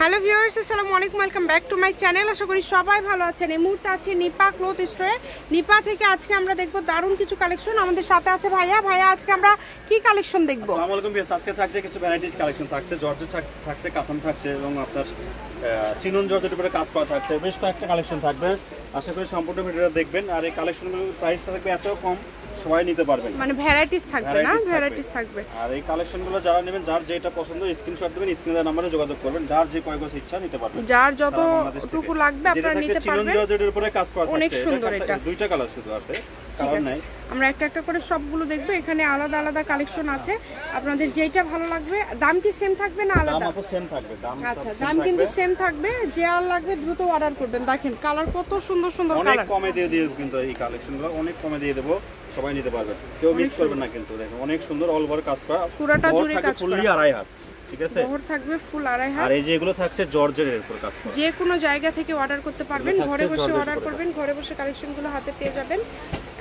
Hello viewers, আসসালামু আলাইকুম, welcome back to my channel. আশা করি সবাই ভালো আছেন। এই মুহূর্তে আছে নিপা ক্লথ স্টোরে। নিপা থেকে আজকে আমরা দেখব দারুণ কিছু কালেকশন। আমাদের সাথে আছে ভাইয়া। আজকে আমরা কি কালেকশন দেখব? আসসালামু আলাইকুম ভিউয়ার্স, আজকে থাকছে কিছু ভ্যারাইটিস কালেকশন থাকছে, জর্জেট থাকছে, কাতান থাকছে এবং আপনার চিনন জর্জেটের উপরে কাজ করা থাকছে। বেশ কয়েকটা কালেকশন থাকবে, আশা করি সম্পূর্ণ ভিডিওটা দেখবেন। আর এই কালেকশনগুলোর প্রাইসটা থাকবে এত কম, সবাই নিতে পারবেন, মানে ভ্যারাইটিস থাকবে না, ভ্যারাইটিস থাকবে। আর এই কালেকশনগুলো যারা নেবেন, যার যেটা পছন্দ স্ক্রিনশট দিবেন, স্ক্রিনের নাম্বারে যোগাযোগ করবেন, যার যে কয় গজ ইচ্ছা নিতে পারবেন, যার যতটুকু লাগবে আপনারা নিতে পারবেন। চিনন জর্জেটের উপরে কাজ করা থাকছে, অনেক সুন্দর। এটা দুইটা কালার শুধু আছে, কালার নাই। আমরা একটা একটা করে সবগুলো দেখব। এখানে আলাদা আলাদা কালেকশন আছে, আপনাদের যেটা ভালো লাগবে। দাম কি সেম থাকবে না আলাদা? দাম সেম থাকবে, আচ্ছা, দাম কিন্তু সেম থাকবে। যে আর লাগবে দ্রুত অর্ডার করবেন। দেখেন কালার কত সুন্দর সুন্দর কালার, অনেক কমে দিয়ে কিন্তু এই কালেকশনগুলো অনেক কমে দিয়ে দেব, সবাই নিতে পারবেন, কেউ মিস করবেন না। কিন্তু দেখেন অনেক সুন্দর অল ওভার কাজ করা, পুরোটা জুড়ে কাজ করা, ফুললি আড়াই হাত, ঠিক আছে? বহর থাকবে ফুল আড়াই হাত। আর এই যে এগুলো থাকছে জর্জেটের উপর কাজ করা, যে কোনো জায়গা থেকে অর্ডার করতে পারবেন, ঘরে বসে অর্ডার করবেন, ঘরে বসে কালেকশনগুলো হাতে পেয়ে যাবেন।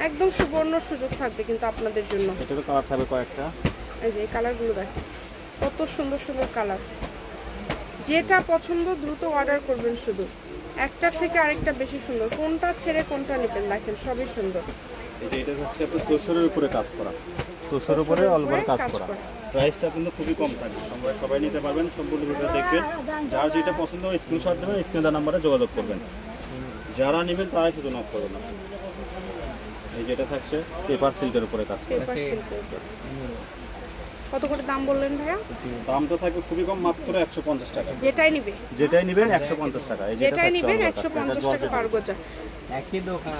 একদম সুবর্ণ সুযোগ থাকবে কিন্তু আপনাদের জন্য। এটারও কালার থাকবে কয়েকটা। এই যে এই কালারগুলো দেখেন কত সুন্দর সুন্দর কালার। যেটা পছন্দ দ্রুত অর্ডার করবেন, শুধু একটার থেকে আরেকটা বেশি সুন্দর। কোনটা ছেড়ে কোনটা নেবেন, দেখেন সবই সুন্দর। এই যে এটা হচ্ছে আপনার তোষরের উপরে কাজ করা, তোষের উপরে অল ওভার কাজ করা। প্রাইসটা কিন্তু খুবই কম থাকবে, সবাই নিতে পারবেন। সম্পূর্ণ ভিডিও দেখবেন, যার যেটা পছন্দ স্ক্রিনশট দেবেন, স্ক্রিনের নাম্বারে যোগাযোগ করবেন। যারা নেবেন তারাই শুধু নক করবেন। এই যেটা থাকছে পেপার সিল্কের উপরে কাজ করা। কত করে দাম বললেন ভাইয়া? দামটা থাকবে খুবই কম, মাত্র 150 টাকা। যেটাই নেবেন 150 টাকা। এই যেটাই নেবেন 150 টাকা পার গজা,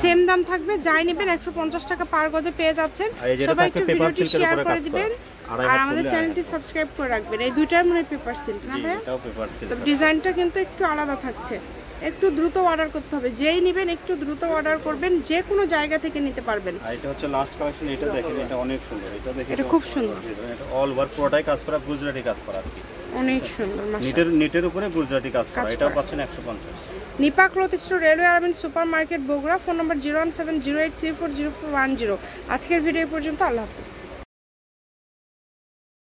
সেম দাম থাকবে। যাই নেবেন 150 টাকা পার গজে পেয়ে যাচ্ছেন। সবাই একটু ভিডিওটি শেয়ার করে দিবেন আর আমাদের চ্যানেলটি সাবস্ক্রাইব করে রাখবেন। এই দুইটার মনে পেপার সিল্ক না ভাইয়া? এটাও পেপার সিল্ক। তো ডিজাইনটা কিন্তু একটু আলাদা থাকছে, একটু দ্রুত অর্ডার করতে হবে। যেই নেবেন একটু দ্রুত অর্ডার করবেন, যে কোনো জায়গা থেকে নিতে পারবেন। আর এটা হচ্ছে লাস্ট কালেকশন, এটা দেখেন, এটা অনেক সুন্দর। এটা দেখেন, এটা খুব সুন্দর। এটা অল ওভার পুরোটাই কাজ করা, গুজরাটি কাজ করা আর কি, অনেক সুন্দর। মাশাআল্লাহ, নেটের উপরে গুজরাটি কাজ করা। এটাও পাচ্ছেন 150। Nipa cloth store, railway urban super market, Bogura. Phone number 01708340410। আজকের ভিডিও পর্যন্ত, আল্লাহ হাফেজ।